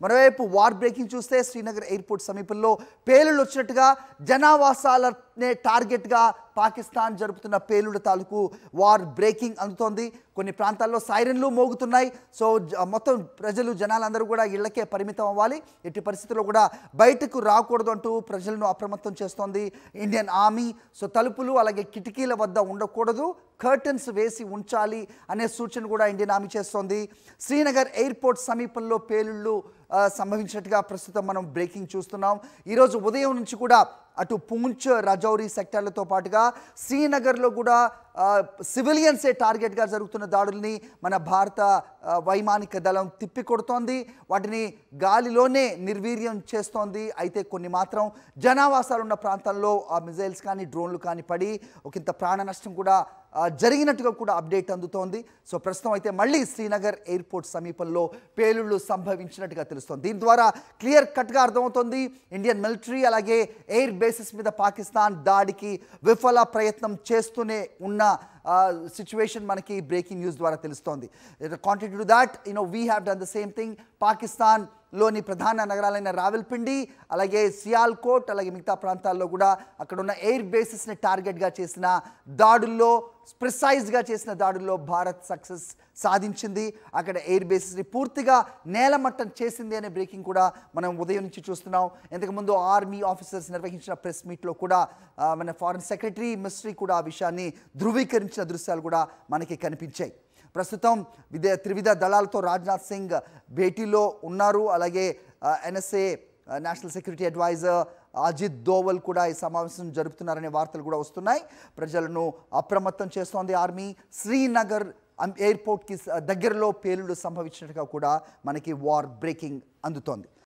మరోవైపు war breaking చూస్తే Srinagar airport సమీపంలో పేలుళ్ళు వచ్చినట్టుగా జనావాసాలనే టార్గెట్గా పాకిస్తాన్ జరుపుతున్న పేలుళ్ళ తాలూకు వార్ బ్రేకింగ్ అందుతోంది. కొన్ని ప్రాంతాల్లో సైరన్లు మోగుతున్నాయి. సో మొత్తం జనాలందరూ కూడా ఇళ్లకే పరిమితం అవ్వాలి, ఎట్టి పరిస్థితుల్లో కూడా బయటకు రాకూడదు అంటూ ప్రజలను అప్రమత్తం చేస్తోంది ఇండియన్ ఆర్మీ. సో తలుపులు అలాగే కిటికీల వద్ద ఉండకూడదు, కర్టన్స్ వేసి ఉంచాలి అనే సూచన కూడా ఇండియన్ ఆర్మీ చేస్తోంది. శ్రీనగర్ ఎయిర్పోర్ట్ సమీపంలో పేలుళ్ళు సంభవించినట్టుగా ప్రస్తుతం మనం బ్రేకింగ్ చూస్తున్నాం. ఈరోజు ఉదయం నుంచి కూడా అటు పూంచ్ రజౌరీ సెక్టార్లతో పాటుగా శ్రీనగర్లో కూడా సివిలియన్సే టార్గెట్గా జరుగుతున్న దాడుల్ని మన భారత వైమానిక దళం తిప్పికొడుతోంది, వాటిని గాలిలోనే నిర్వీర్యం చేస్తోంది. అయితే కొన్ని మాత్రం జనావాసాలున్న ప్రాంతాల్లో ఆ మిజైల్స్ కానీ డ్రోన్లు కానీ పడి ఒకంత ప్రాణ నష్టం కూడా జరిగినట్టుగా కూడా అప్డేట్ అందుతోంది. సో ప్రస్తుతం అయితే మళ్ళీ శ్రీనగర్ ఎయిర్పోర్ట్ సమీపంలో పేలుళ్ళు సంభవించినట్టుగా తెలుస్తోంది. దీని ద్వారా క్లియర్ కట్గా అర్థమవుతోంది ఇండియన్ మిలిటరీ అలాగే ఎయిర్ బేసిస్ మీద పాకిస్తాన్ దాడికి విఫల ప్రయత్నం చేస్తూనే ఉన్న సిచ్యువేషన్ మనకి బ్రేకింగ్ న్యూస్ ద్వారా తెలుస్తోంది. Contribute to that we have done the same thing. పాకిస్తాన్లోని ప్రధాన నగరాలైన రావల్పిండి అలాగే సియాల్కోట్ అలాగే మిగతా ప్రాంతాల్లో కూడా అక్కడ ఉన్న ఎయిర్ బేసిస్ని టార్గెట్గా చేసిన దాడుల్లో ప్రిసైజ్గా చేసిన దాడుల్లో భారత్ సక్సెస్ సాధించింది. అక్కడ ఎయిర్ బేసిస్ని పూర్తిగా నేలమట్టం చేసింది అనే బ్రేకింగ్ కూడా మనం ఉదయం నుంచి చూస్తున్నాం. ఇంతకుముందు ఆర్మీ ఆఫీసర్స్ నిర్వహించిన ప్రెస్ మీట్లో కూడా మన ఫారెన్ సెక్రటరీ మినిస్ట్రీ కూడా ఆ విషయాన్ని ధృవీకరించిన దృశ్యాలు కూడా మనకి కనిపించాయి. ప్రస్తుతం త్రివిధ దళాలతో రాజ్నాథ్ సింగ్ భేటీలో ఉన్నారు. అలాగే NSA national security advisor Ajit Doval కూడా ఈ సమావేశం జరుపుతున్నారనే వార్తలు కూడా వస్తున్నాయి. ప్రజలను అప్రమత్తం చేస్తోంది ఆర్మీ. శ్రీనగర్ ఎయిర్పోర్ట్కి దగ్గరలో పేలుళ్ళు సంభవించినట్టుగా కూడా మనకి వార్ బ్రేకింగ్ అందుతోంది.